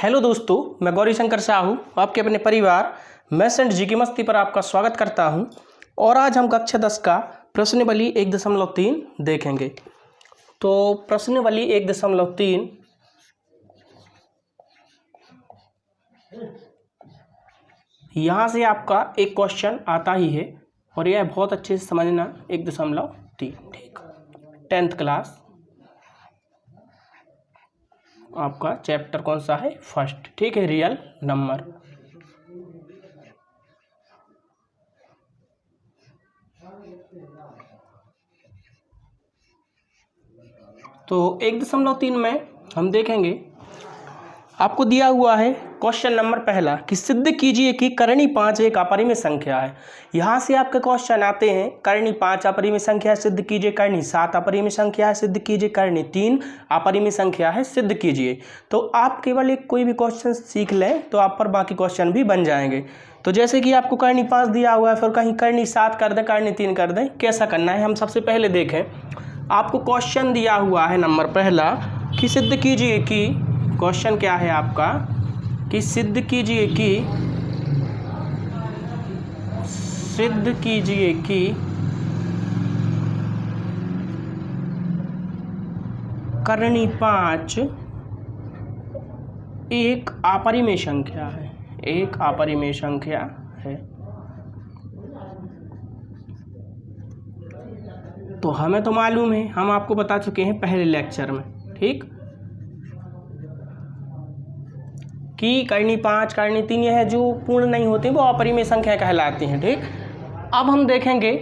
Hello दोस्तों, मैं गौरी शंकर साहू आपके अपने परिवार मैथ्स एंड जी की मस्ती पर आपका स्वागत करता हूं। और आज हम कक्षा 10 का प्रश्नावली 1.3 देखेंगे। तो प्रश्नावली 1.3 यहाँ से आपका एक क्वेश्चन आता ही है और यह बहुत अच्छे से समझना। 1.3 ठीक, 10th क्लास आपका चैप्टर कौन सा है? फर्स्ट, ठीक है, रियल नंबर। तो 1.3 में हम देखेंगे, आपको दिया हुआ है क्वेश्चन नंबर पहला कि सिद्ध कीजिए कि करणी 5 एक अपरिमेय संख्या है। यहाँ से आपके क्वेश्चन आते हैं, करणी 5 अपरिमेय संख्या है, सिद्ध कीजिए। करणी 7 अपरिमेय संख्या है, सिद्ध कीजिए। करणी 3 अपरिमेय संख्या है, सिद्ध कीजिए। तो आप केवल एक कोई भी क्वेश्चन सीख लें तो आप पर बाकी क्वेश्चन भी बन जाएंगे। तो जैसे कि आपको करणी 5 दिया हुआ है, फिर कहीं करणी 7 कर दें, करणी 3 कर दें, कैसा करना है हम सबसे पहले देखें। आपको क्वेश्चन दिया हुआ है नंबर पहला कि सिद्ध कीजिए कि, क्वेश्चन क्या है आपका कि सिद्ध कीजिए कि करणी 5 एक अपरिमेय संख्या है, एक अपरिमेय संख्या है। तो हमें तो मालूम है, हम आपको बता चुके हैं पहले लेक्चर में, ठीक, कि करणी 5 करणी 3 यह जो पूर्ण नहीं होती वो अपरिमेय संख्या कहलाती हैं। ठीक, अब हम देखेंगे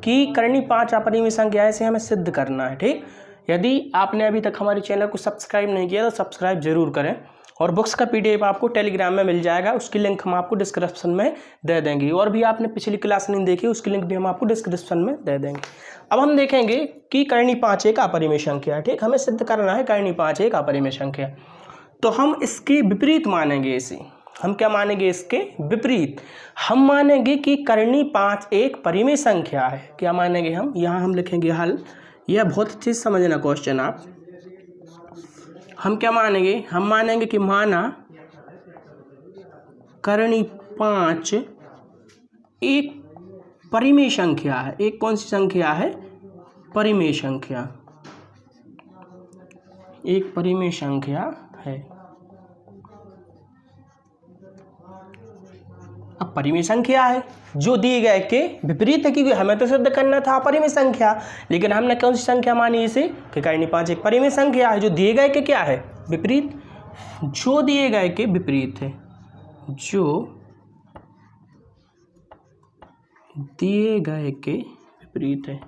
कि करणी 5 अपरिमेय संख्या है, इसे हमें सिद्ध करना है। ठीक, यदि आपने अभी तक हमारे चैनल को सब्सक्राइब नहीं किया तो सब्सक्राइब जरूर करें। और बुक्स का PDF आपको टेलीग्राम में मिल जाएगा, उसकी लिंक हम आपको डिस्क्रिप्शन में दे देंगे। और भी आपने पिछली क्लास नहीं देखी, उसकी लिंक भी हम आपको डिस्क्रिप्शन में दे देंगे। अब हम देखेंगे कि करणी 5 एक अपरिमेय संख्या है। ठीक, हमें सिद्ध करना है करणी 5 एक अपरिमेय संख्या। तो हम इसके विपरीत मानेंगे इसे। हम क्या मानेंगे? इसके विपरीत हम मानेंगे कि करणी 5 एक परिमेय संख्या है। क्या मानेंगे हम? यहाँ हम लिखेंगे हल। यह बहुत अच्छे से समझना क्वेश्चन आप। हम क्या मानेंगे? हम मानेंगे कि माना करणी 5 एक परिमेय संख्या है। एक कौन सी संख्या है? परिमेय संख्या, एक परिमेय संख्या है। अब परिमेय संख्या है जो दिए गए के विपरीत है, क्योंकि हमें तो सिद्ध करना था अपरिमेय संख्या, लेकिन हमने कौन सी संख्या मानी इसे कि करणी 5 एक परिमेय संख्या है जो दिए गए के क्या है? विपरीत। जो दिए गए के विपरीत है, जो दिए गए के विपरीत है।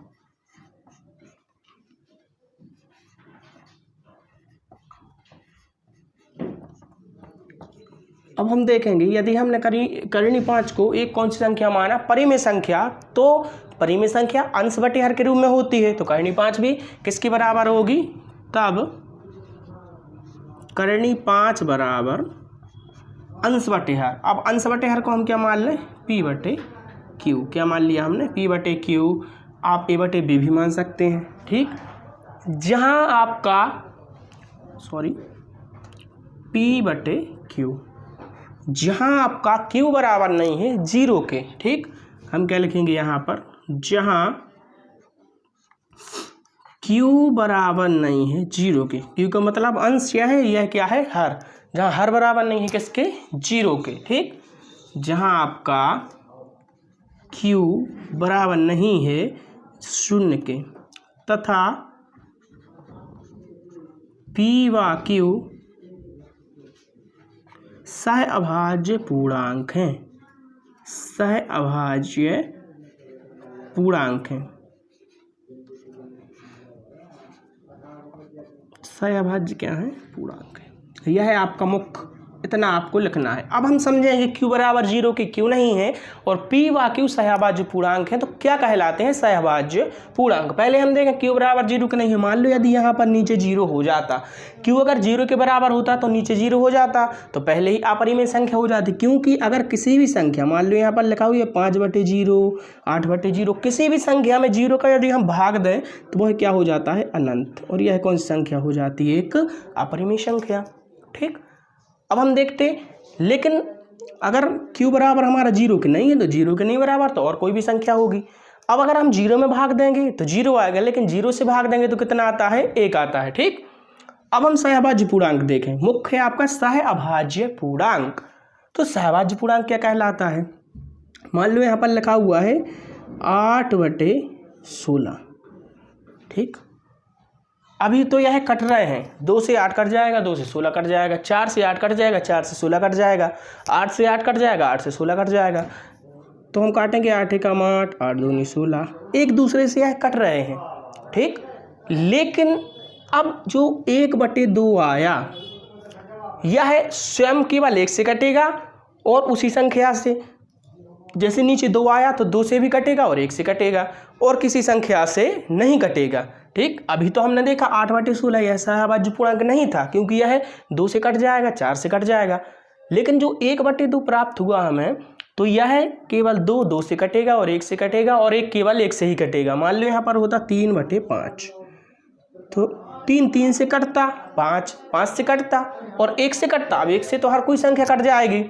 अब हम देखेंगे, यदि हमने करणी 5 को एक कौन सी संख्या माना? परिमेय संख्या। तो परिमेय संख्या अंश बटे हर के रूप में होती है, तो करणी 5 भी किसके बराबर होगी? तब करणी 5 बराबर अंश बटे हर। अब अंश बटे हर को हम क्या मान लें? P बटे Q। क्या मान लिया हमने? P बटे Q। आप A बटे B भी मान सकते हैं। ठीक, जहां आपका P बटे Q, जहां आपका Q बराबर नहीं है 0 के। ठीक, हम क्या लिखेंगे यहाँ पर? जहां Q बराबर नहीं है 0 के। Q का मतलब अंश क्या है? यह क्या है? हर। जहां हर बराबर नहीं है किसके? 0 के। ठीक, जहां आपका Q बराबर नहीं है 0 के तथा P व Q सहअभाज्य पूर्णांक हैं, सहअभाज्य पूर्णांक हैं। सहअभाज्य क्या है? पूर्णांक है। यह है आपका मुख्य, इतना आपको लिखना है। अब हम समझेंगे Q बराबर 0 के क्यों नहीं है और P व Q सहअभाज्य पूर्णांक है, तो क्या कहलाते हैं? सहअभाज्य पूर्णांक। पहले हम देखें Q बराबर 0 के नहीं है। मान लो यदि यहाँ पर नीचे 0 हो जाता, Q अगर 0 के बराबर होता तो नीचे 0 हो जाता, तो पहले ही अपरिमेय संख्या हो जाती। क्योंकि अगर किसी भी संख्या, मान लो यहाँ पर लिखा हुआ है 5/0, 8/0, किसी भी संख्या में 0 का यदि हम भाग दें तो वह क्या हो जाता है? अनंत। और यह कौन सी संख्या हो जाती है? एक अपरिमेय संख्या। ठीक, अब हम देखते, लेकिन अगर q बराबर हमारा 0 के नहीं है तो 0 के नहीं बराबर तो और कोई भी संख्या होगी। अब अगर हम 0 में भाग देंगे तो 0 आएगा, लेकिन 0 से भाग देंगे तो कितना आता है, 1 आता है। ठीक, अब हम सहभाज्य पूर्णांक देखें। मुख्य है आपका सहअभाज्य पूर्णांक। तो सहभाज्य पूर्णांक क्या कहलाता है, मान लो यहाँ पर लिखा हुआ है 8/16। ठीक, अभी तो यह कट रहे हैं, 2 से 8 कट जाएगा, 2 से 16 कट जाएगा, 4 से 8 कट जाएगा, 4 से 16 कट जाएगा, 8 से 8 कट जाएगा, 8 से 16 कट जाएगा। तो हम काटेंगे 8 एकम 8, 8 दूनी 16, एक दूसरे से यह कट रहे हैं। ठीक, लेकिन अब जो 1/2 आया यह स्वयं केवल 1 से कटेगा और उसी संख्या से, जैसे नीचे 2 आया तो 2 से भी कटेगा और 1 से कटेगा और किसी संख्या से नहीं कटेगा। ठीक, अभी तो हमने देखा 8/16 यह सहअभाज्य पूर्णांक नहीं था, क्योंकि यह 2 से कट जाएगा, 4 से कट जाएगा। लेकिन जो 1/2 प्राप्त हुआ हमें, तो यह केवल 2 से कटेगा और 1 से कटेगा और 1 केवल 1 से ही कटेगा। मान लो यहाँ पर होता 3/5, तो 3 से कटता, 5 से कटता और 1 से कटता। अब 1 से तो हर कोई संख्या कट जाएगी,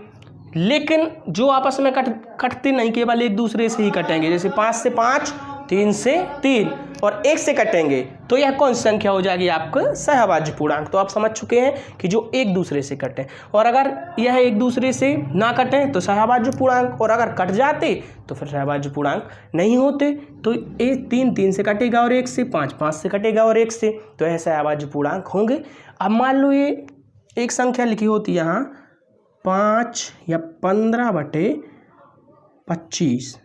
लेकिन जो आपस में कटते नहीं, केवल एक दूसरे से ही कटेंगे। जैसे 5 से 5, 3 से 3 और 1 से कटेंगे, तो यह कौन सी संख्या हो जाएगी, आपका सहअभाज्य पूर्णांक। तो आप समझ चुके हैं कि जो एक दूसरे से कटें, और अगर यह एक दूसरे से ना कटें तो सहअभाज्य पूर्णांक, और अगर कट जाते तो फिर सहअभाज्य पूर्णांक नहीं होते। तो ये 3 से कटेगा और 1 से, 5 से कटेगा और 1 से, तो यह सहअभाज्य पूर्णांक होंगे। अब मान लो ये एक संख्या लिखी होती यहाँ 5 या 15/25,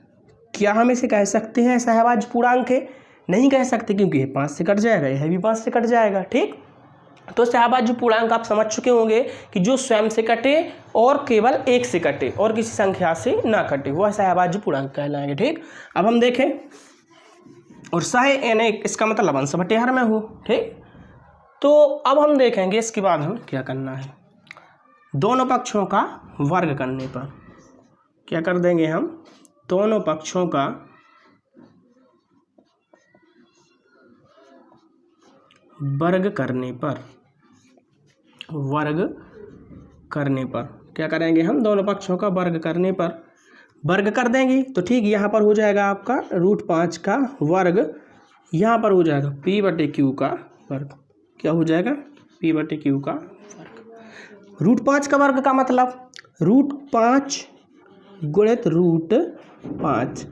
क्या हम इसे कह सकते हैं सहअभाज्य पूर्णांक है? नहीं कह सकते, क्योंकि ये 5 से कट जाएगा, यह भी 5 से कट जाएगा। ठीक, तो सहअभाज्य पूर्णांक आप समझ चुके होंगे कि जो स्वयं से कटे और केवल 1 से कटे और किसी संख्या से ना कटे, वह सहअभाज्य पूर्णांक कहलाएंगे। ठीक, अब हम देखें, और सह यानी इसका मतलब अंश बटे हर में हो। ठीक, तो अब हम देखेंगे इसके बाद हम क्या करना है। दोनों पक्षों का वर्ग करने पर क्या कर देंगे हम, दोनों पक्षों का वर्ग करने पर क्या करेंगे हम, दोनों पक्षों का वर्ग करने पर वर्ग कर देंगे। तो ठीक, यहाँ पर हो जाएगा आपका √5 का वर्ग, यहाँ पर हो जाएगा p/q का वर्ग। क्या हो जाएगा, p/q का वर्ग। √5 का वर्ग का मतलब √5 गुणित √5।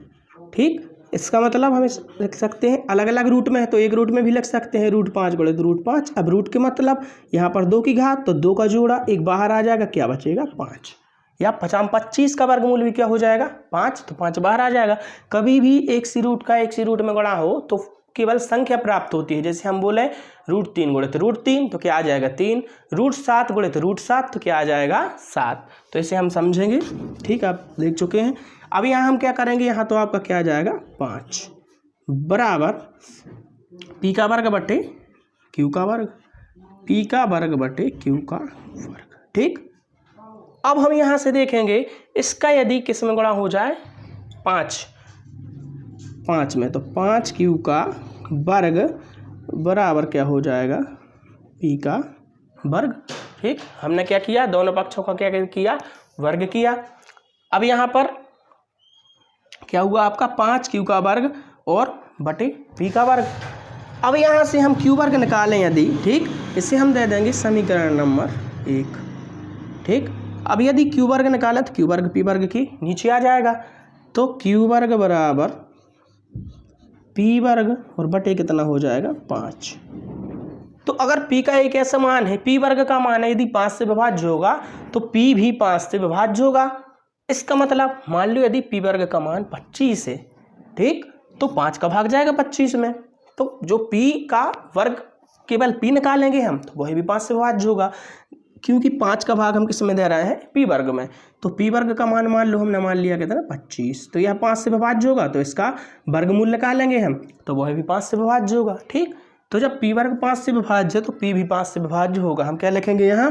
ठीक, इसका मतलब हम लिख सकते हैं, अलग अलग रूट में है तो एक रूट में भी लिख सकते हैं, √5 गुणित √5। अब रूट के मतलब यहाँ पर 2 की घात, तो 2 का जोड़ा, एक बाहर आ जाएगा, क्या बचेगा, 5। या 25 का वर्गमूल भी क्या हो जाएगा, 5, तो 5 बाहर आ जाएगा। कभी भी एक सी रूट का एक सी रूट में गुणा हो तो केवल संख्या प्राप्त होती है। जैसे हम बोले √3 गुणित √3 तो क्या आ जाएगा, 3। √7 गुणित √7 तो क्या आ जाएगा, 7। तो इसे हम समझेंगे। ठीक, आप देख चुके हैं। अब यहाँ हम क्या करेंगे, यहाँ तो आपका क्या आ जाएगा, 5 बराबर p का वर्ग बटे q का वर्ग, p का वर्ग बटे q का वर्ग। ठीक, अब हम यहाँ से देखेंगे इसका यदि किस में गुणा हो जाए, 5 में, तो 5q का वर्ग बराबर क्या हो जाएगा, p का वर्ग। ठीक, हमने क्या किया, दोनों पक्षों का क्या किया, वर्ग किया। अब यहाँ पर क्या हुआ आपका, 5q का वर्ग और बटे p का वर्ग। अब यहाँ से हम q वर्ग निकालें यदि, ठीक, इसे हम दे देंगे समीकरण नंबर 1। ठीक, अब यदि q वर्ग निकाला तो q वर्ग p वर्ग की नीचे आ जाएगा, तो q वर्ग बराबर p वर्ग और बटे कितना हो जाएगा, 5। तो अगर p का एक ऐसा मान है, p वर्ग का मान है यदि 5 से विभाज्य होगा तो p भी 5 से विभाज्य होगा। इसका मतलब मान लो यदि p वर्ग का मान 25 है, ठीक, तो 5 का भाग जाएगा 25 में, तो जो p का वर्ग केवल p निकालेंगे हम तो वही भी 5 से विभाज्य होगा, क्योंकि 5 का भाग हम किस में दे रहे हैं, p वर्ग में। तो p वर्ग का मान लो हमने मान लिया कितना, 25, तो यह 5 से विभाज्य होगा, तो इसका वर्गमूल निकालेंगे हम तो वह भी 5 से विभाज्य होगा। ठीक, तो जब p वर्ग 5 से विभाज्य है तो p भी 5 से विभाज्य होगा। हम क्या लिखेंगे यहाँ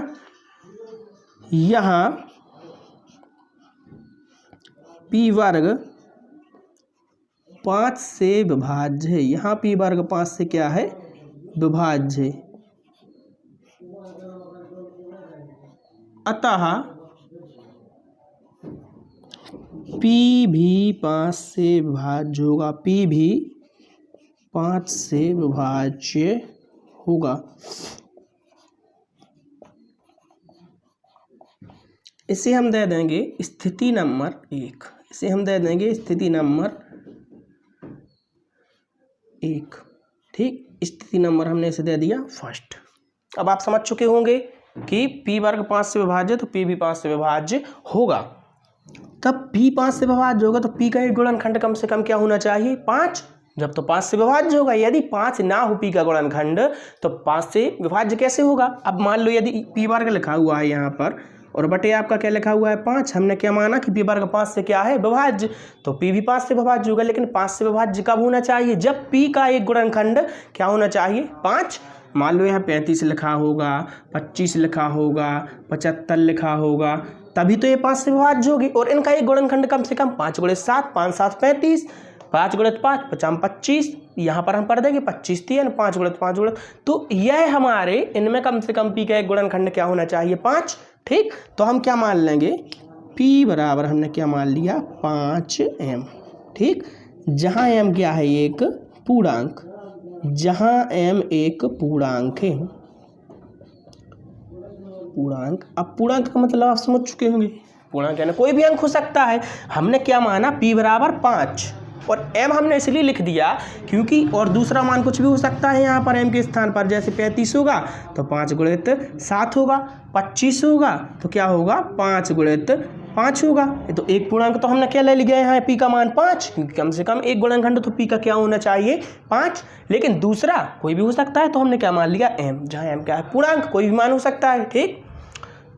p वर्ग 5 से विभाज्य है, यहाँ p वर्ग 5 से क्या है, विभाज्य है। अतः P भी 5 से विभाज्य होगा, P भी 5 से विभाज्य होगा। इसे हम दे देंगे स्थिति नंबर 1, इसे हम दे देंगे स्थिति नंबर 1। ठीक, स्थिति नंबर हमने इसे दे दिया फर्स्ट। अब आप समझ चुके होंगे कि P वर्ग 5 से विभाज्य, तो P भी 5 से विभाज्य होगा। तब P 5 से विभाज्य होगा तो P का एक गुणनखंड कम से कम क्या होना चाहिए? 5। जब तो 5 से विभाज्य होगा, यदि 5 ना हो P का गुणनखंड तो 5 से विभाज्य कैसे होगा? अब मान लो यदि P वर्ग लिखा हुआ है यहाँ पर और बटे आपका क्या लिखा हुआ है? 5। हमने क्या माना कि P वर्ग 5 से क्या है? विभाज्य, तो P भी 5 से विभाज्य होगा। लेकिन 5 से विभाज्य कब होना चाहिए? जब P का एक गुणनखंड क्या होना चाहिए? 5। मान लो यहाँ 35 लिखा होगा, 25 लिखा होगा, 75 लिखा होगा, तभी तो ये 5 से विभाज्य होगी। और इनका एक गुणनखंड कम से कम 5 × 7, 5 × 7 35, 5 × 5 50 25, यहाँ पर हम कर देंगे 25 3 5 × 5 × तो यह हमारे इनमें कम से कम P का एक गुणनखंड क्या होना चाहिए? 5। ठीक, तो हम क्या मान लेंगे? P बराबर हमने क्या मान लिया? 5m। ठीक, जहाँ m क्या है? एक पूर्णांक, जहाँ m एक पूर्णांक है। पूर्णांक, अब पूर्णांक का मतलब आप समझ चुके होंगे। पूर्णांक यानी कोई भी अंक हो सकता है। हमने क्या माना? P बराबर 5 और m हमने इसलिए लिख दिया क्योंकि और दूसरा मान कुछ भी हो सकता है यहाँ पर m के स्थान पर। जैसे 35 होगा तो 5 × 7 होगा, 25 होगा तो क्या होगा? 5 × 5 होगा। तो एक पूर्णांक तो हमने क्या ले लिया यहाँ P का मान 5, क्योंकि कम से कम एक गुणनखंड तो P का क्या होना चाहिए? 5। लेकिन दूसरा कोई भी हो सकता है तो हमने क्या मान लिया? m, जहाँ m क्या है? पूर्णांक, कोई भी मान हो सकता है। ठीक,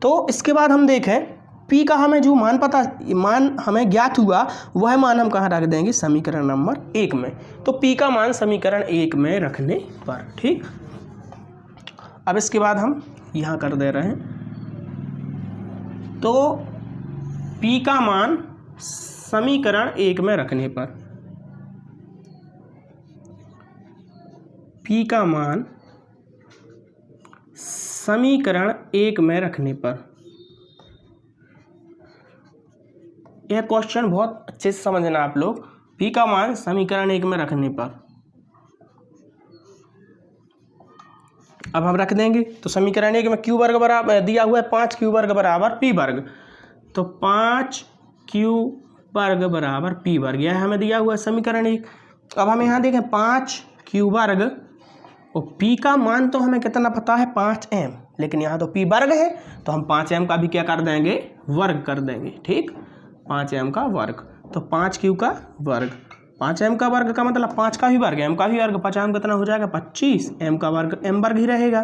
तो इसके बाद हम देखें P का हमें जो मान हमें ज्ञात हुआ वह मान हम कहाँ रख देंगे? समीकरण नंबर 1 में। तो P का मान समीकरण 1 में रखने पर। ठीक, अब इसके बाद हम यहाँ कर दे रहे हैं, तो P का मान समीकरण 1 में रखने पर, P का मान समीकरण 1 में रखने पर, यह क्वेश्चन बहुत अच्छे से समझना आप लोग। P का मान समीकरण 1 में रखने पर अब हम रख देंगे। तो समीकरण 1 में Q वर्ग बराबर दिया हुआ है 5Q वर्ग बराबर P वर्ग, तो 5Q वर्ग बराबर P वर्ग, यह हमें दिया हुआ है समीकरण 1। अब हम यहाँ देखें 5Q वर्ग और P का मान तो हमें कितना पता है? 5m, लेकिन यहाँ तो P वर्ग है तो हम 5m का भी क्या कर देंगे? वर्ग कर देंगे। ठीक, 5m का वर्ग, तो 5Q का वर्ग, 5m का वर्ग का मतलब 5 का भी वर्ग, m का भी वर्ग, 5m कितना हो जाएगा? 25, m का वर्ग m वर्ग ही रहेगा।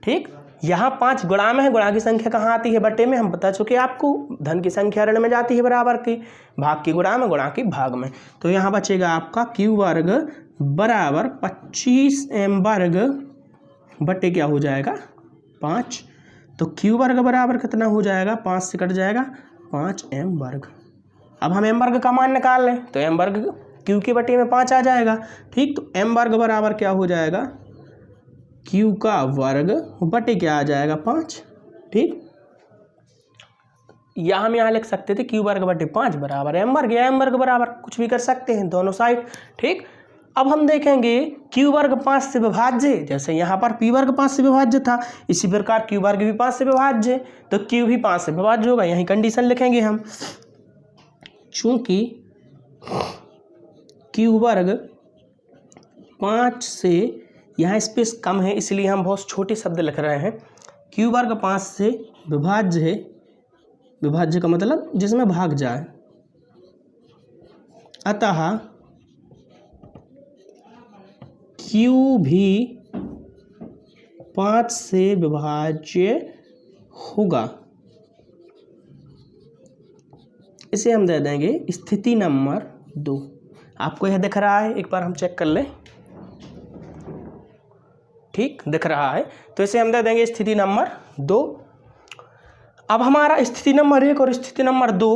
ठीक, यहाँ 5 गुणा में है, गुणा की संख्या कहाँ आती है? बटे में। हम बता चुके आपको, धन की संख्या ऋण में जाती है बराबर की, भाग की गुणा में, गुणा की भाग में। तो यहाँ बचेगा आपका Q वर्ग बराबर 25m वर्ग बटे क्या हो जाएगा? 5। तो Q वर्ग बराबर कितना हो जाएगा? 5 से कट जाएगा 5m वर्ग। अब हम m वर्ग का मान निकाल लें तो m वर्ग Q के बटे में 5 आ जाएगा। ठीक, तो m वर्ग बराबर क्या हो जाएगा? Q का वर्ग बटे क्या आ जाएगा? 5। ठीक, या हम यहाँ लिख सकते थे Q वर्ग बटे 5 बराबर m वर्ग, या m वर्ग बराबर कुछ भी कर सकते हैं दोनों साइड। ठीक, अब हम देखेंगे Q वर्ग 5 से विभाज्य, जैसे यहाँ पर P वर्ग 5 से विभाज्य था, इसी प्रकार Q वर्ग भी 5 से विभाज्य, तो Q भी 5 से विभाज्य होगा। यही कंडीशन लिखेंगे हम। चूंकि Q वर्ग 5 से, यहाँ स्पेस कम है इसलिए हम बहुत छोटे शब्द लिख रहे हैं। Q वर्ग 5 से विभाज्य है, विभाज्य का मतलब जिसमें भाग जाए, अतः Q भी 5 से विभाज्य होगा। इसे हम दे देंगे स्थिति नंबर 2। आपको यह दिख रहा है? एक बार हम चेक कर लें। ठीक, दिख रहा है, तो इसे हम दे देंगे स्थिति नंबर 2। अब हमारा स्थिति नंबर 1 और स्थिति नंबर 2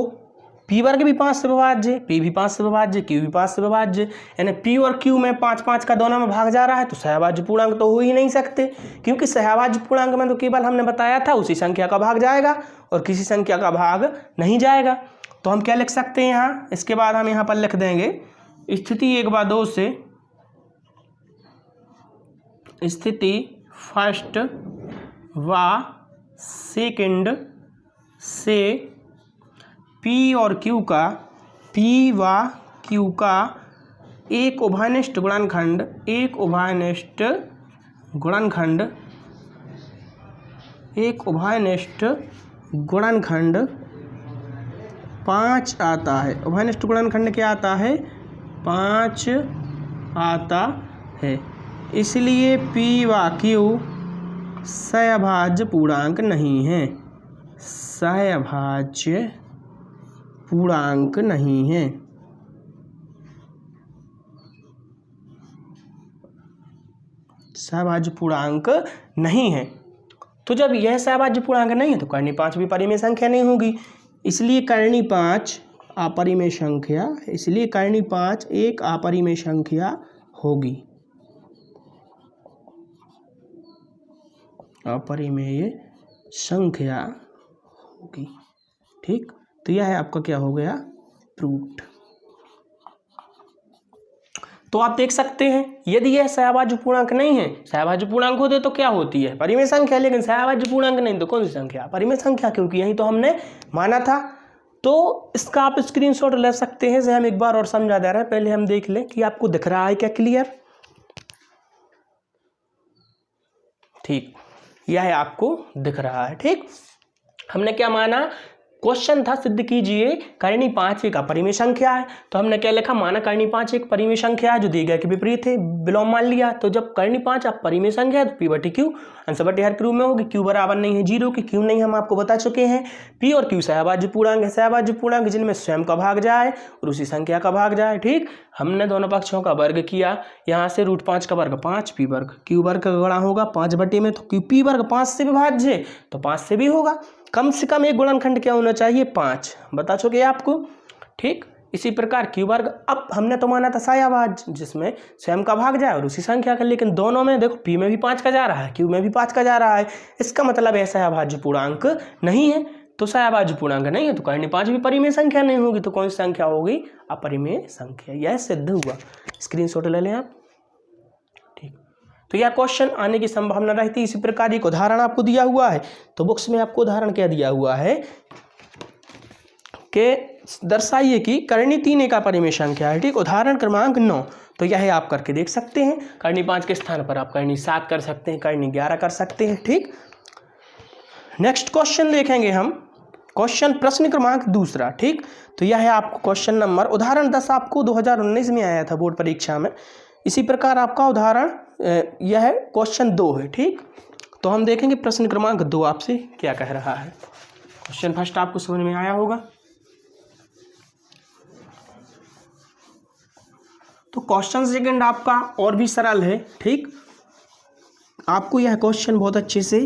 पी वर्ग भी 5 से विभाज्य, पी भी 5 से विभाज्य, क्यू भी 5 से विभाज्य, यानी पी और क्यू में 5-5 का दोनों में भाग जा रहा है, तो सहभाज्य पूर्णांक तो हो ही नहीं सकते, क्योंकि सहभाज्य पूर्णांक में तो केवल हमने बताया था उसी संख्या का भाग जाएगा और किसी संख्या का भाग नहीं जाएगा। तो हम क्या लिख सकते हैं यहाँ, इसके बाद हम यहाँ पर लिख देंगे स्थिति 1/2 से स्थिति फर्स्ट व सेकंड से पी और क्यू का, पी व क्यू का एक उभयनिष्ठ गुणनखंड, एक उभयनिष्ठ गुणनखंड, एक उभयनिष्ठ गुणनखंड 5 आता है। उभयनिष्ठ गुणनखंड क्या आता है, 5 आता है। इसलिए पी व क्यू सहभाज्य पूर्णांक नहीं है, सहभाज्य पूर्णांक नहीं है। सहभाज्य पूर्णांक नहीं है। तो जब यह सहभाज्य पूर्णांक नहीं है तो कर्णी 5 भी परिमेय संख्या नहीं होगी, इसलिए कर्णी 5 अपरिमेय संख्या, इसलिए कर्णी 5 एक अपरिमेय संख्या होगी, अपरिमेय संख्या होगी। ठीक, तो यह है आपका क्या हो गया, प्रूव्ड। तो आप देख सकते हैं यदि यह सहभाज्य पूर्णांक नहीं है, सहभाज्य पूर्णांक होते तो क्या होती है, परिमेय संख्या, लेकिन सहभाज्य पूर्णांक नहीं तो कौन सी संख्या, परिमेय संख्या, क्योंकि यही तो हमने माना था। तो इसका आप स्क्रीनशॉट ले सकते हैं। हम एक बार और समझा दे रहे हैं, पहले हम देख लें कि आपको दिख रहा है क्या क्लियर। ठीक, यह आपको दिख रहा है। ठीक, हमने क्या माना, क्वेश्चन था सिद्ध कीजिए कर्णी 5 एक अपरिमेय संख्या है, तो हमने क्या लिखा, माना कर्णी 5 एक परिमेय संख्या है जो दिए गए के विपरीत है, विलोम मान लिया। तो जब कर्णी 5 अपरिमेय संख्या है तो पी बटी क्यू अंश बटे हर क्यू में होगी, क्यू बराबर नहीं है 0 की, क्यू नहीं हम आपको बता चुके हैं। पी और क्यू सहभाज्य पूर्णांक है, सहभाज्य पूर्णांक जिनमें स्वयं का भाग जाए और उसी संख्या का भाग जाए। ठीक, हमने दोनों पक्षों का वर्ग किया, यहाँ से √5 का वर्ग 5, पी वर्ग क्यू वर्ग का गुणा होगा 5 बटे में, तो क्यू पी वर्ग 5 से विभाज्य है तो 5 से भी होगा। कम से कम एक गुणनखंड क्या होना चाहिए, 5, बता चुके आपको। ठीक, इसी प्रकार क्यू वर्ग, अब हमने तो माना था सहभाज्य जिसमें स्वयं का भाग जाए और उसी संख्या का, लेकिन दोनों में देखो पी में भी 5 का जा रहा है, क्यू में भी 5 का जा रहा है, इसका मतलब है सहभाज्य पूर्णांक नहीं है। तो सहभाज्य पूर्णांक नहीं है तो कर्णी 5 भी परिमेय संख्या नहीं होगी, तो कौन सी संख्या होगी, अपरिमेय संख्या। यह सिद्ध हुआ, स्क्रीनशॉट ले लें आप। ठीक, तो यह क्वेश्चन आने की संभावना रहती है। इसी प्रकार एक उदाहरण आपको दिया हुआ है, तो बुक्स में आपको उदाहरण क्या दिया हुआ है कि दर्शाइए कि कर्णी 3 एक अपरिमेय संख्या है। ठीक, उदाहरण क्रमांक 9, तो यह आप करके देख सकते हैं। कर्णी 5 के स्थान पर आप कर्णी 7 कर सकते हैं, कर्णी 11 कर सकते हैं। ठीक, नेक्स्ट क्वेश्चन देखेंगे हम, क्वेश्चन प्रश्न क्रमांक 2। ठीक, तो यह है आपको क्वेश्चन नंबर, उदाहरण 10 आपको 2019 में आया था बोर्ड परीक्षा में। इसी प्रकार आपका उदाहरण यह क्वेश्चन 2 है। ठीक, तो हम देखेंगे प्रश्न क्रमांक 2 आपसे क्या कह रहा है। क्वेश्चन फर्स्ट आपको समझ में आया होगा। तो क्वेश्चन सेकंड आपका और भी सरल है। ठीक, आपको यह क्वेश्चन बहुत अच्छे से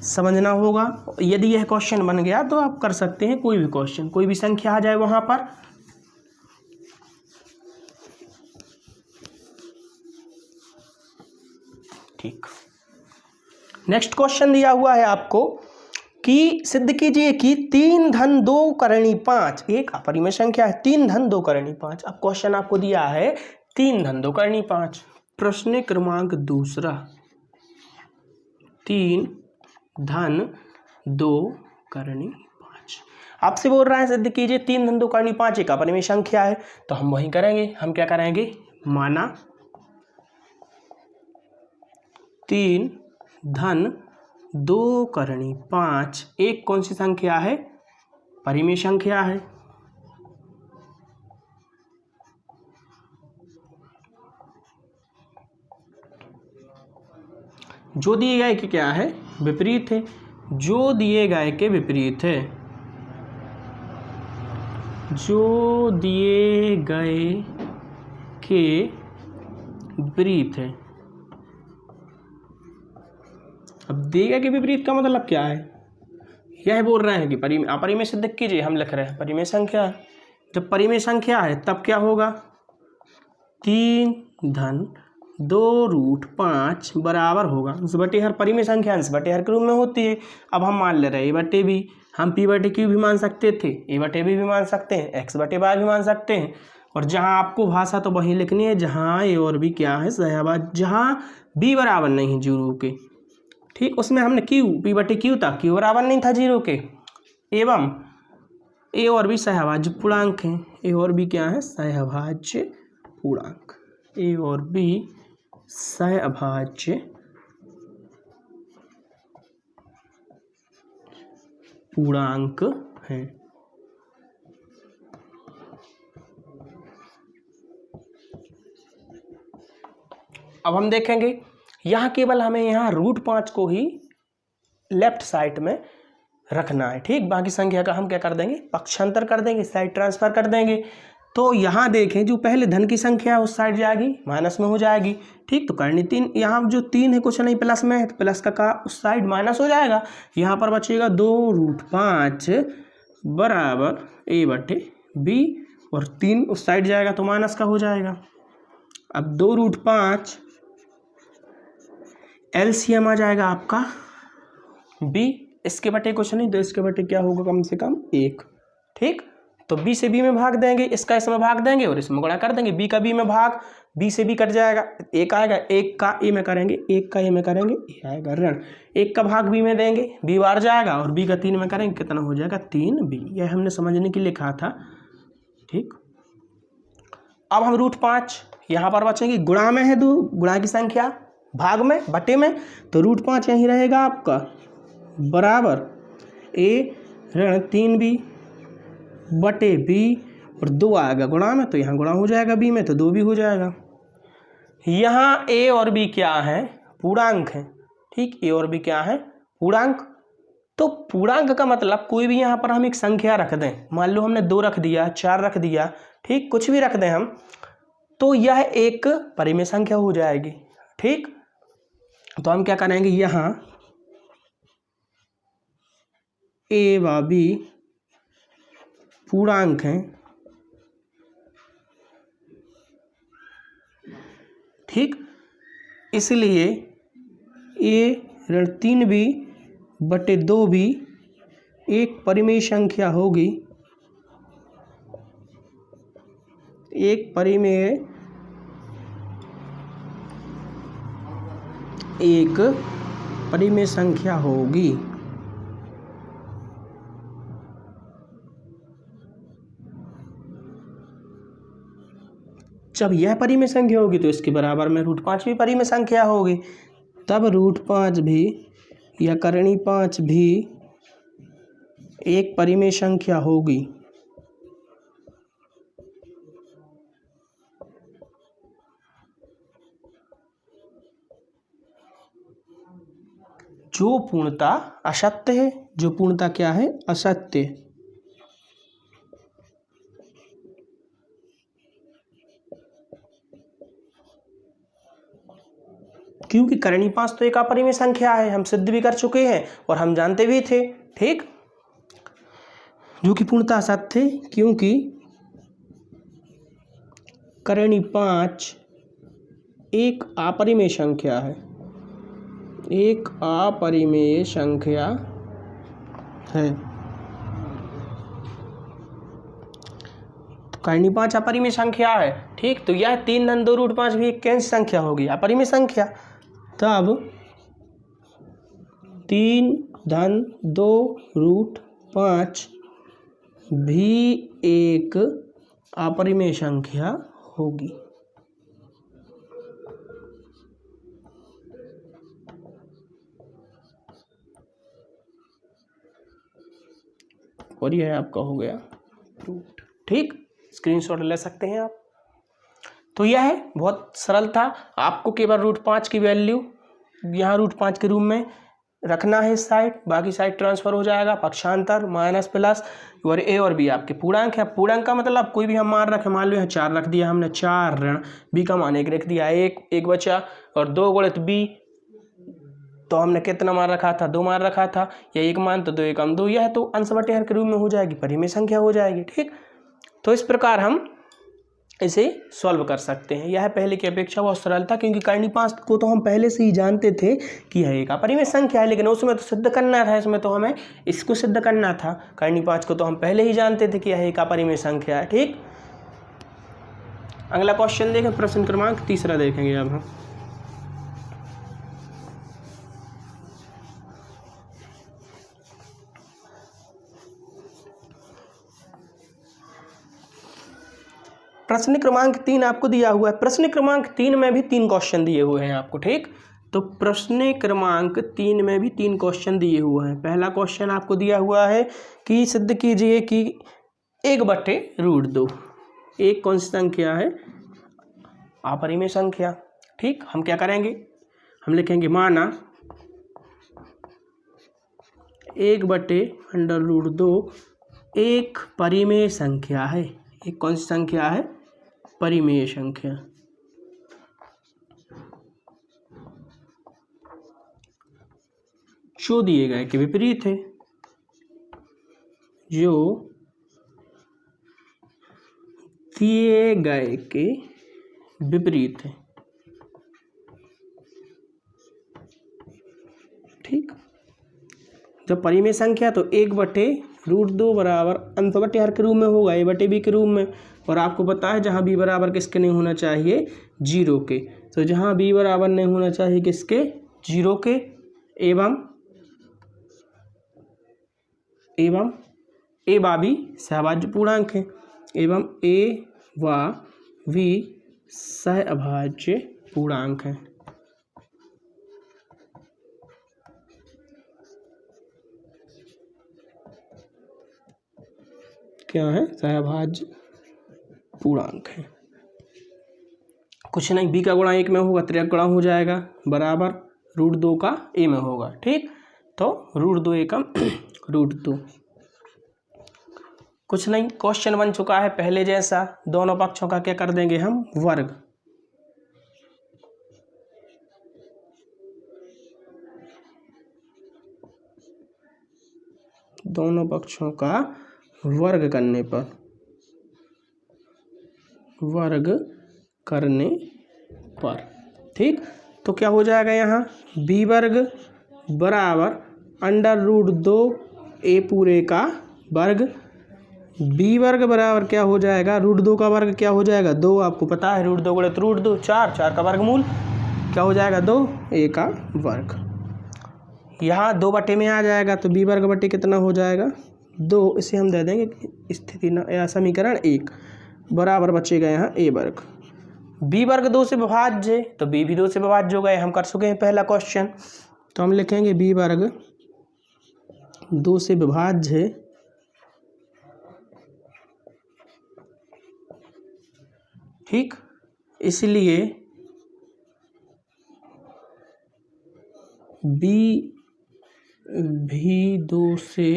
समझना होगा। यदि यह क्वेश्चन बन गया तो आप कर सकते हैं कोई भी क्वेश्चन, कोई भी संख्या आ जाए वहां पर। ठीक, नेक्स्ट क्वेश्चन दिया हुआ है आपको कि सिद्ध कीजिए कि 3 धन 2 कर्णी 5 एक अपरिमेय संख्या है। 3 धन 2 कर्णी 5, अब क्वेश्चन आपको दिया है 3 धन 2 कर्णी 5। प्रश्न क्रमांक 2, 3 धन 2 कर्णी 5 आपसे बोल रहा है सिद्ध कीजिए 3 धन 2 कर्णी 5 एक अपरिमेय संख्या है। तो हम वही करेंगे, हम क्या करेंगे, माना 3 धन 2 कर्णी 5 एक कौन सी संख्या है, परिमेय संख्या है। जो दिए गए के क्या है, विपरीत है, जो दिए गए के विपरीत है, जो दिए गए के विपरीत है। अब दिए गए के विपरीत का मतलब क्या है, यह बोल रहे हैं कि अपरिमेय सिद्ध कीजिए, हम लिख रहे हैं परिमेय संख्या। जब परिमेय संख्या है तब क्या होगा, 3 धन 2√5 बराबर होगा अंश बटे हर। परिमेय संख्या अंश बटे हर के रूप में होती है। अब हम मान ले रहे हैं ए बटे बी, हम पी बटे क्यू भी मान सकते थे, ए बटे बी भी मान सकते हैं, एक्स बटे वाई भी मान सकते हैं। और जहां आपको भाषा तो वही लिखनी है जहां ए और बी क्या है सहभाज्य, जहां बी बराबर नहीं है 0 के, ठीक। उसमें हमने क्यू पी बटे क्यू था, क्यू बराबर नहीं था 0 के, एवं ए और बी सहभाज्य पूर्णांक हैं। ए और बी क्या है सहभाज्य पूर्णांक, ए और बी सहभाज्य पूर्णांक हैं। अब हम देखेंगे यहाँ केवल हमें यहाँ √5 को ही लेफ्ट साइड में रखना है, ठीक। बाकी संख्या का हम क्या कर देंगे, पक्षांतर कर देंगे, साइड ट्रांसफर कर देंगे। तो यहाँ देखें जो पहले धन की संख्या है उस साइड जाएगी, माइनस में हो जाएगी, ठीक। तो करनी 3, यहाँ जो 3 है कुछ नहीं प्लस में है, तो प्लस का उस साइड माइनस हो जाएगा। यहाँ पर बचेगा 2√5 बराबर ए बटे बी, और 3 उस साइड जाएगा तो माइनस का हो जाएगा। अब 2√5 एलसीएम आ जाएगा आपका बी, इसके बटे कुछ नहीं तो इसके बटे क्या होगा कम से कम 1, ठीक। तो बी से बी में भाग देंगे, इसका इसमें भाग देंगे और इसमें गुणा कर देंगे। बी का बी में भाग, बी से बी कट जाएगा, 1 आएगा, 1 का ए में करेंगे, 1 का ए में करेंगे, ए आएगा ऋण। 1 का भाग बी में देंगे, बी बार जाएगा, और बी का 3 में करेंगे, कितना हो जाएगा 3b। यह हमने समझने के लिए लिखा था, ठीक। अब हम √5 यहाँ पर बचेंगे, गुणा में है 2, गुणा की संख्या, भाग में बटे में, तो √5 यहीं रहेगा आपका बराबर ए ऋण 3b बटे बी, और 2 आएगा गुणा में, तो यहाँ गुणा हो जाएगा बी में, तो 2 भी हो जाएगा। यहाँ ए और बी क्या है, पूर्णांक है, ठीक। ए और बी क्या है, पूर्णांक। तो पूर्णांक का मतलब कोई भी यहाँ पर हम एक संख्या रख दें, मान लो हमने 2 रख दिया, 4 रख दिया, ठीक, कुछ भी रख दें हम, तो यह एक परिमेय संख्या हो जाएगी, ठीक। तो हम क्या करेंगे, यहाँ ए व बी पूर्णांक हैं, ठीक। इसलिए ए ऋण 3b बटे 2b एक परिमेय संख्या होगी, एक परिमेय संख्या होगी। जब यह परिमेय संख्या होगी तो इसके बराबर में √5 भी परिमेय संख्या होगी, तब √5 भी या करणी 5 भी एक परिमेय संख्या होगी। जो पूर्णता असत्य है, जो पूर्णता क्या है, असत्य। क्योंकि करणी 5 तो एक अपरिमेय संख्या है, हम सिद्ध भी कर चुके हैं और हम जानते भी थे, ठीक। जो कि पूर्णता असत्य है, क्योंकि करणी 5 एक अपरिमेय संख्या है, एक अपरिमेय संख्या है। तो करणी 5 अपरिमेय संख्या है, ठीक। तो यह 3 धन 2√5 भी एक कैंस संख्या होगी, अपरिमेय संख्या। तब 3 धन 2√5 भी एक अपरिमेय संख्या होगी। और यह आपका हो गया प्रूफ, ठीक। स्क्रीनशॉट ले सकते हैं आप। तो यह है, बहुत सरल था। आपको केवल √5 की वैल्यू यहाँ √5 के रूप में रखना है इस साइड, बाकी साइड ट्रांसफर हो जाएगा, पक्षांतर माइनस प्लस, और ए और बी आपके पूर्णांक है। पूर्णांक का मतलब कोई भी हम मान रखे, मान लो यहाँ 4 रख दिया हमने, 4 ऋण बी का मान 1 रख दिया, एक बचा, और 2 गुणित बी, तो हमने कितना मान रखा था, 2 मान रखा था, या 1 मान, तो 2 एकम 2, यह तो अंश बटे हर के रूप में हो जाएगी, परिमेय संख्या हो जाएगी, ठीक। तो इस प्रकार हम इसे सॉल्व कर सकते हैं। यह पहले की अपेक्षा बहुत सरल था, क्योंकि करनी 5 को तो हम पहले से ही जानते थे कि यह एक अपरिमेय संख्या है, लेकिन उसमें तो सिद्ध करना था, इसमें तो हमें इसको सिद्ध करना था। करनी 5 को तो हम पहले ही जानते थे कि यह एक अपरिमेय संख्या है। ठीक, अगला क्वेश्चन देखें, प्रश्न क्रमांक 3 देखेंगे अब हम। प्रश्न क्रमांक 3 आपको दिया हुआ है। प्रश्न क्रमांक 3 में भी 3 क्वेश्चन दिए हुए हैं आपको। ठीक, तो प्रश्न क्रमांक 3 में भी 3 क्वेश्चन दिए हुए हैं। पहला क्वेश्चन आपको दिया हुआ है कि सिद्ध कीजिए कि 1/√2 एक कौन सी संख्या है, अपरिमेय संख्या। ठीक, हम क्या करेंगे, हम लिखेंगे माना 1/√2 एक परिमेय संख्या है। एक कौन सी संख्या है, परिमेय संख्या। जो दिए गए के विपरीत है, जो दिए गए के विपरीत है। ठीक, जब परिमेय संख्या तो 1/√2 बराबर अंश बटे हर के रूप में होगा, ए बटे बी के रूप में। और आपको पता है जहाँ बी बराबर किसके नहीं होना चाहिए, 0 के। तो जहाँ बी बराबर नहीं होना चाहिए किसके, 0 के, एवं ए व बी सहभाज्य पूर्णांक है, एवं ए व बी सहअभाज्य पूर्णांक है। क्या है, सहअभाज्य पूर्णांक है। कुछ नहीं, बी का गुणा 1 में होगा, 3 गुणा हो जाएगा, बराबर √2 का ए में होगा। ठीक, तो √2 एकम √2। कुछ नहीं, क्वेश्चन बन चुका है पहले जैसा। दोनों पक्षों का क्या कर देंगे हम, वर्ग। दोनों पक्षों का वर्ग करने पर, ठीक, तो क्या हो जाएगा यहाँ, बी वर्ग बराबर √2 ए पूरे का वर्ग। बी वर्ग बराबर क्या हो जाएगा, √2 का वर्ग क्या हो जाएगा, 2। आपको पता है √2 गुणित √2 4, 4 का वर्गमूल क्या हो जाएगा, 2, ए का वर्ग। यहाँ 2 बटे में आ जाएगा, तो बी वर्ग बटे कितना हो जाएगा, 2। इसे हम दे देंगे स्थिति या समीकरण 1 बराबर बचेगा यहाँ ए वर्ग। बी वर्ग 2 से विभाज्य, तो बी भी 2 से विभाज्य हो गए। हम कर चुके हैं पहला क्वेश्चन, तो हम लिखेंगे बी वर्ग 2 से विभाज्य, ठीक, इसलिए बी भी 2 से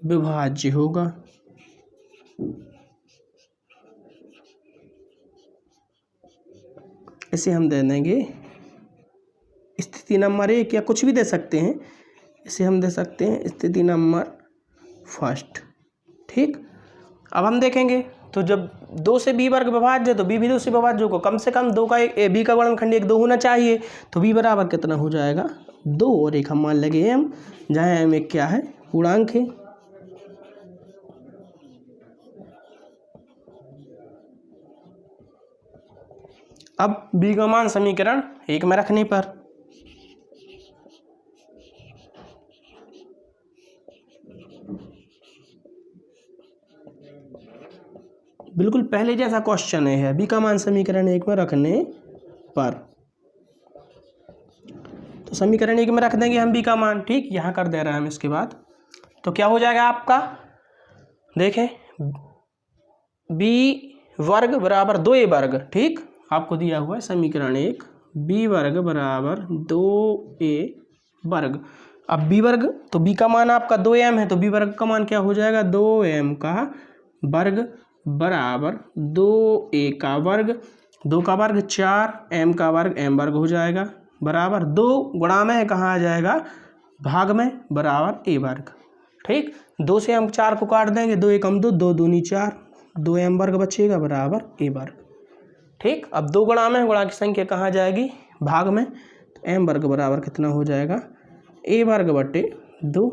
विभाज्य होगा। इसे हम दे देंगे स्थिति नंबर 1, या कुछ भी दे सकते हैं। इसे हम दे सकते हैं स्थिति नंबर 1। ठीक, अब हम देखेंगे, तो जब 2 से बी वर्ग विभाज्य, तो बी भी 2 से विभाज्य होगा। कम से कम 2 का बी का गुणनखंड 1 2 होना चाहिए। तो बी बराबर कितना हो जाएगा, 2, और एक हम मान लगे एम, जहाँ एम एक क्या है, पूर्णांक है। अब बी का मान समीकरण 1 में रखने पर बिल्कुल पहले जैसा क्वेश्चन है, बी का मान समीकरण 1 में रखने पर, तो समीकरण 1 में रख देंगे हम बी का मान। ठीक, यहाँ कर दे रहे हैं हम इसके बाद, तो क्या हो जाएगा आपका, देखें बी वर्ग बराबर 2a वर्ग। ठीक, आपको दिया हुआ है समीकरण 1, बी वर्ग बराबर 2a वर्ग। अब बी वर्ग, तो बी का मान आपका 2m है, तो बी वर्ग का मान क्या हो जाएगा, 2m का वर्ग बराबर 2a का वर्ग। 2 का वर्ग 4, m का वर्ग m वर्ग हो जाएगा, बराबर 2 गुणा में कहाँ आ जाएगा, भाग में, बराबर a वर्ग। ठीक, 2 से हम 4 को काट देंगे, 2 एकम 2, 2 दूनी 4, 2m वर्ग बचेगा बराबर a वर्ग। ठीक, अब 2 गुणा में, गुणा की संख्या कहाँ जाएगी, भाग में, तो m वर्ग बराबर कितना हो जाएगा, a वर्ग बटे 2।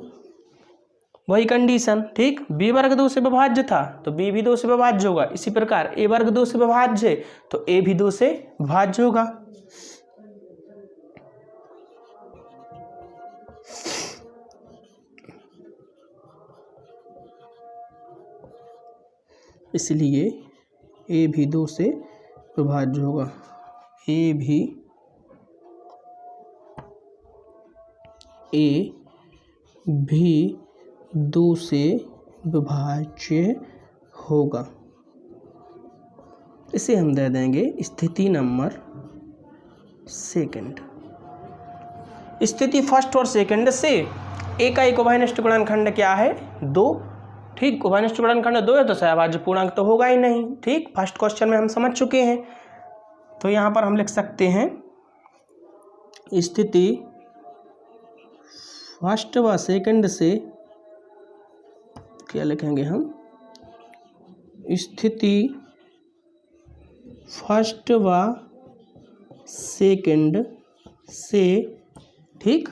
वही कंडीशन, ठीक, b वर्ग 2 से विभाज्य था तो b भी 2 से विभाज्य होगा। इसी प्रकार a वर्ग 2 से विभाज्य है तो a भी 2 से विभाज्य होगा। इसलिए a भी 2 से विभाज्य होगा, a भी 2 से विभाज्य होगा। इसे हम दे देंगे स्थिति नंबर सेकंड। स्थिति फर्स्ट और सेकंड से a का एक उभयनिष्ठ गुणनखंड क्या है, 2। ठीक, उभयनिष्ठ गुणनखंड 2 है तो सहभाज्य पूर्णांक तो होगा ही नहीं। ठीक, फर्स्ट क्वेश्चन में हम समझ चुके हैं। तो यहाँ पर हम लिख सकते हैं स्थिति फर्स्ट व सेकंड से, क्या लिखेंगे हम, स्थिति फर्स्ट व सेकंड से, ठीक,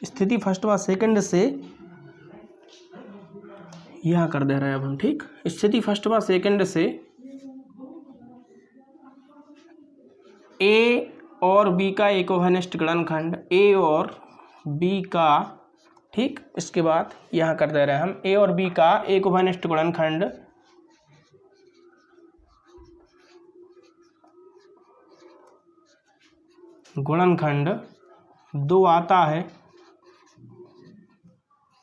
स्थिति फर्स्ट व सेकंड से यहाँ कर दे रहे हैं अब हम। ठीक, स्थिति फर्स्ट व सेकंड से ए और बी का एक उभयनिष्ठ गुणनखंड, ए और बी का, ठीक, इसके बाद यहाँ कर दे रहे हैं हम ए और बी का एक उभयनिष्ठ गुणनखंड गुणनखंड 2 आता है,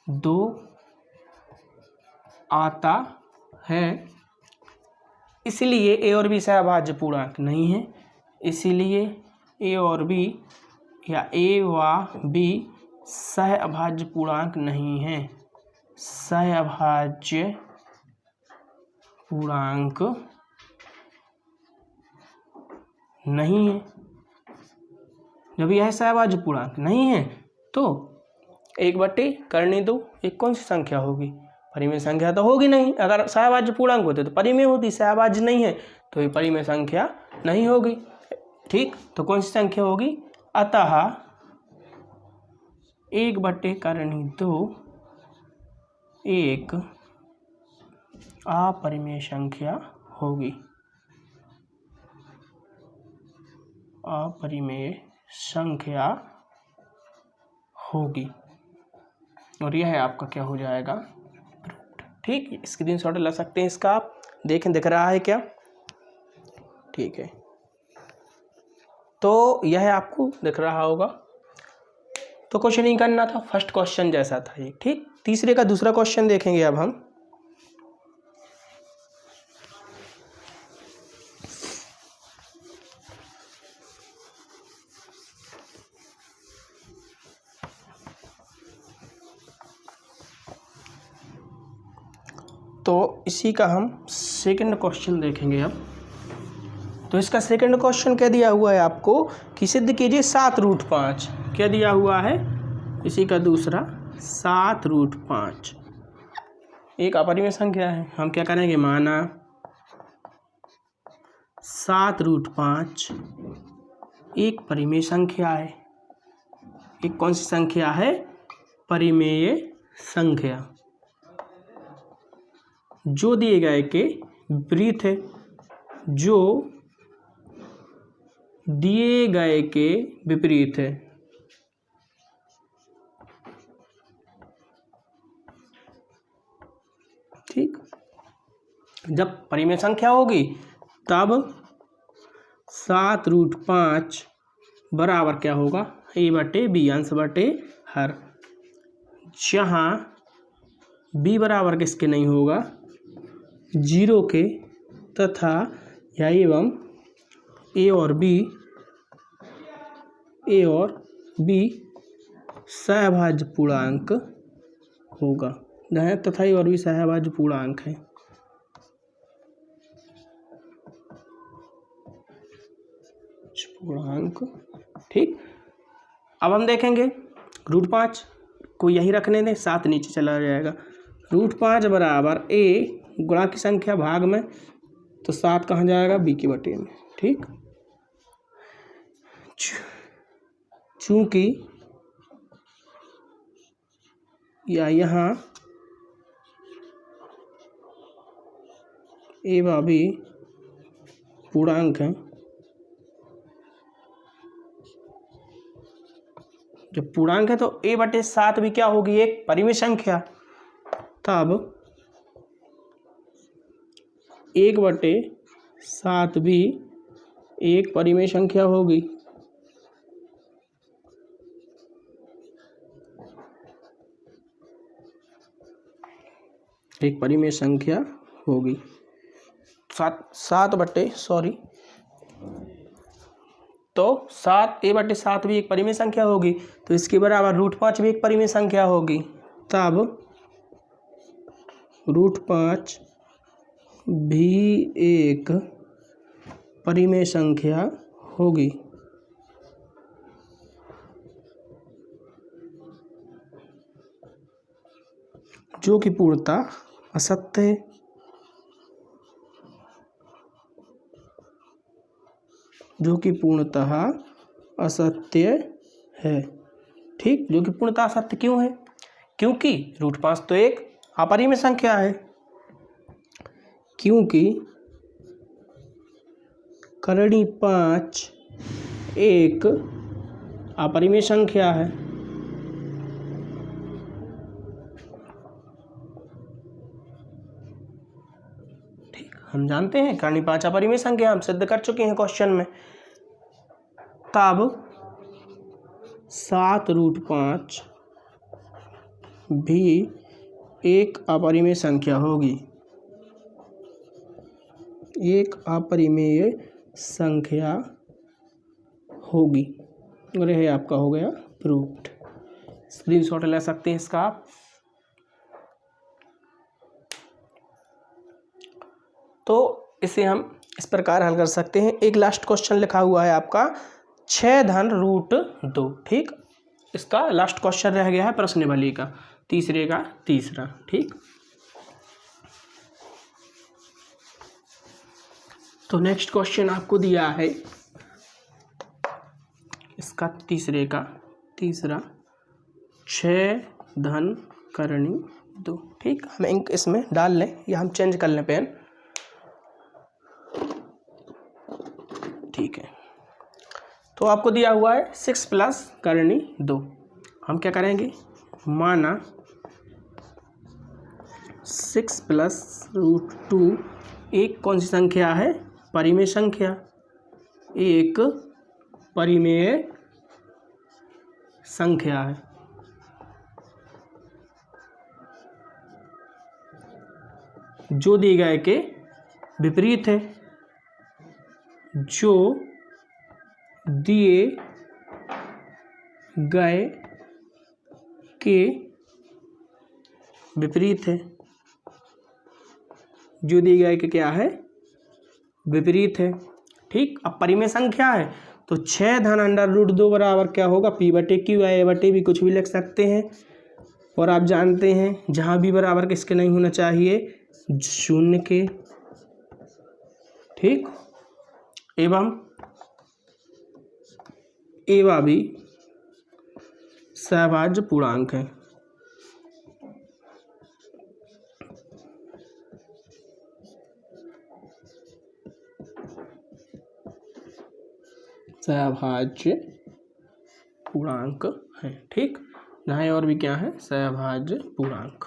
2 आता है, इसलिए ए और बी सहभाज्य पूर्णांक नहीं है। इसीलिए ए और बी या ए व बी सहअभाज्य पूर्णांक नहीं है, सहअभाज्य पूर्णांक नहीं है। जब यह सहअभाज्य पूर्णांक नहीं है तो 1/2 एक कौन सी संख्या होगी, परिमेय संख्या तो होगी नहीं। अगर सहअभाज्य पूर्णांक होते तो परिमेय होती, सहअभाज्य नहीं है तो ये परिमेय संख्या नहीं होगी। ठीक, तो कौन सी संख्या होगी, अतः 1/2 एक अपरिमेय संख्या होगी, अपरिमेय संख्या होगी। और यह आपका क्या हो जाएगा, प्रूव्ड। ठीक, स्क्रीनशॉट ले सकते हैं इसका, आप देखें दिख रहा है क्या, ठीक है। तो यह आपको दिख रहा होगा। तो कुछ नहीं करना था, फर्स्ट क्वेश्चन जैसा था ये। ठीक, तीसरे का दूसरा क्वेश्चन देखेंगे अब हम। तो इसी का हम सेकंड क्वेश्चन देखेंगे अब। तो इसका सेकंड क्वेश्चन क्या दिया हुआ है आपको कि सिद्ध कीजिए 7√5। क्या दिया हुआ है, इसी का दूसरा 7√5 एक अपरिमेय संख्या है। हम क्या करेंगे, माना 7√5 एक परिमेय संख्या है। एक कौन सी संख्या है, परिमेय संख्या, जो दिए गए के विपरीत है, जो दिए गए के विपरीत है। ठीक, जब परिमेय संख्या होगी तब 7√5 बराबर क्या होगा, a/b अंश बटे हर, जहाँ b बराबर किसके नहीं होगा, 0 के, तथा या एवं a और b सहभाज्य पूर्णांक होगा। तथा a और b सहभाज्य पूर्णांक है। पूर्णांक, ठीक। अब हम देखेंगे √5 को यही रखने दें, 7 नीचे चला जाएगा। √5 बराबर a गुणा की संख्या भाग में, तो 7 कहाँ जाएगा, बी के बटे में। ठीक, चूंकि या यहाँ ए व बी पूर्णांक है, जब पूर्णांक है तो a बटे 7 भी क्या होगी, एक परिमेय संख्या। तब 1 बटे 7 भी एक परिमेय संख्या होगी। एक परिमेय संख्या होगी। 7 बटे तो 7 a बटे 7 भी एक परिमेय संख्या होगी, तो इसके बराबर √5 भी एक परिमेय संख्या होगी। तब √5 भी एक परिमेय संख्या होगी। जो कि पूर्णतः असत्य है। जो कि पूर्णतः असत्य है। ठीक, जो कि पूर्णतः असत्य क्यों है, क्योंकि √5 तो एक अपरिमेय संख्या है। क्योंकि करणी 5 एक अपरिमेय संख्या है। ठीक, हम जानते हैं करणी 5 अपरिमेय संख्या, हम सिद्ध कर चुके हैं क्वेश्चन में। तब 7√5 भी एक अपरिमेय संख्या होगी। एक अपरिमेय संख्या होगी। और यह आपका हो गया प्रूव्ड। स्क्रीनशॉट ले सकते हैं इसका आप। तो इसे हम इस प्रकार हल कर सकते हैं। एक लास्ट क्वेश्चन लिखा हुआ है आपका 6 धन √2। ठीक, इसका लास्ट क्वेश्चन रह गया है प्रश्नावली का, तीसरे का तीसरा। ठीक, तो नेक्स्ट क्वेश्चन आपको दिया है इसका तीसरे का तीसरा 6 धन करणी 2। ठीक, हम इंक इसमें डाल लें या हम चेंज कर लें पेन। ठीक है, तो आपको दिया हुआ है 6 प्लस करणी 2। हम क्या करेंगे, माना 6 प्लस √2 एक कौन सी संख्या है, परिमेय संख्या। एक परिमेय संख्या है। जो दिए गए के विपरीत है। जो दिए गए के विपरीत है। जो दिए गए के क्या है, विपरीत है। ठीक, अब परिमेय संख्या है तो 6 धन √2 बराबर क्या होगा, p बटे क्यू, a बटे भी कुछ भी लिख सकते हैं। और आप जानते हैं जहाँ भी बराबर किसके नहीं होना चाहिए, 0 के। ठीक, एवं भी सहभाज्य पूर्णांक है। सहभाज्य पूर्णांक है। ठीक, यहाँ और भी क्या है, सहभाज्य पूर्णांक।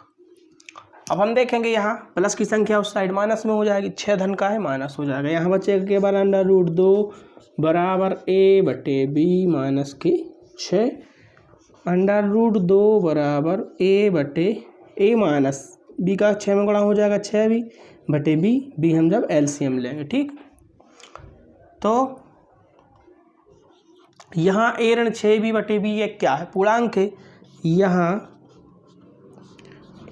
अब हम देखेंगे यहाँ प्लस की संख्या उस साइड माइनस में हो जाएगी, 6 धन का है माइनस हो जाएगा। यहाँ बचेगा के बार √2 बराबर a बटे b माइनस के 6। √2 बराबर a बटे a माइनस b का 6 में गुणा हो जाएगा 6b बटे b हम जब एलसीएम लेंगे। ठीक, तो यहाँ a ऋण 6b बटे b एक क्या है, पूर्णांक है। यहाँ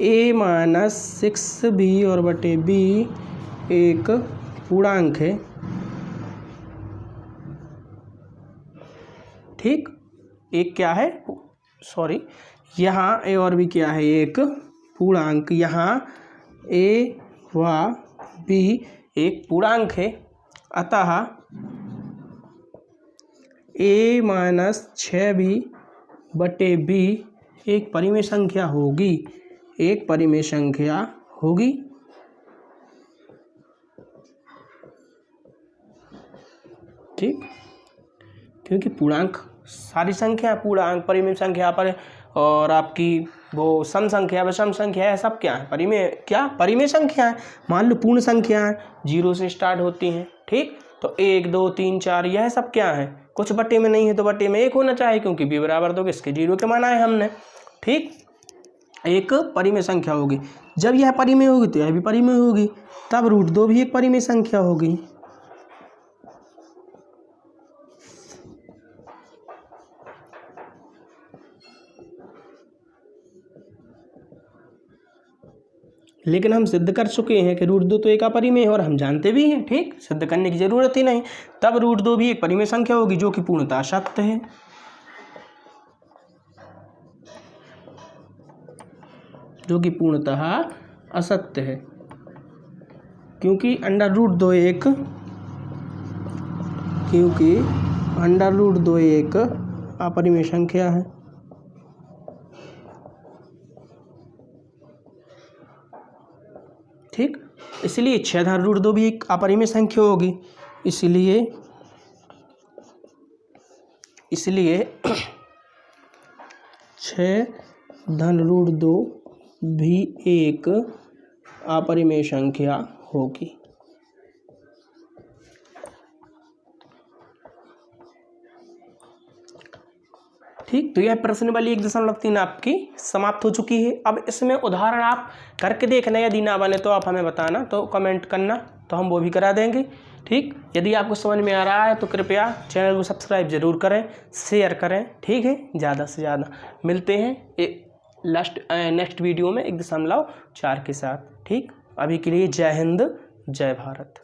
a माइनस 6b और बटे b एक पूर्णांक है। ठीक, एक क्या है, यहाँ a और b क्या है, एक पूर्णांक। यहाँ a वह भी एक पूर्णांक है, अतः a-6b/b एक परिमेय संख्या होगी, एक परिमेय संख्या होगी। ठीक, क्योंकि पूर्णांक सारी संख्या, पूर्णांक परिमेय संख्या पर, और आपकी वो सम संख्या, विषम संख्या है, सब क्या है, परिमेय, क्या परिमेय संख्या है। मान लो पूर्ण संख्या है, 0 से स्टार्ट होती हैं। ठीक, तो 1 2 3 4 यह सब क्या है, कुछ बट्टे में नहीं है तो बट्टे में 1 होना चाहिए, क्योंकि b बराबर 2 किसके, 0 के माना है हमने। ठीक, एक परिमेय संख्या होगी। जब यह परिमेय होगी तो यह भी परिमेय होगी, तब √2 भी एक परिमेय संख्या होगी। लेकिन हम सिद्ध कर चुके हैं कि √2 तो एक अपरिमेय है, और हम जानते भी हैं। ठीक, सिद्ध करने की जरूरत ही नहीं। तब √2 भी एक परिमेय संख्या होगी, जो कि पूर्णतः सत्य है। जो कि पूर्णतः असत्य है, क्योंकि √2 एक अपरिमेय संख्या है। ठीक, इसलिए 6 धन √2 भी एक अपरिमेय संख्या होगी। इसलिए 6 धन √2 भी एक अपरिमेय संख्या होगी। ठीक, तो यह प्रश्न वाली 1.3 आपकी समाप्त हो चुकी है। अब इसमें उदाहरण आप करके देखना, यदि ना बने तो आप हमें बताना, तो कमेंट करना, तो हम वो भी करा देंगे। ठीक, यदि आपको समझ में आ रहा है तो कृपया चैनल को सब्सक्राइब जरूर करें, शेयर करें। ठीक है, ज़्यादा से ज़्यादा। मिलते हैं नेक्स्ट वीडियो में 1.4 के साथ। ठीक, अभी के लिए जय हिंद, जय भारत।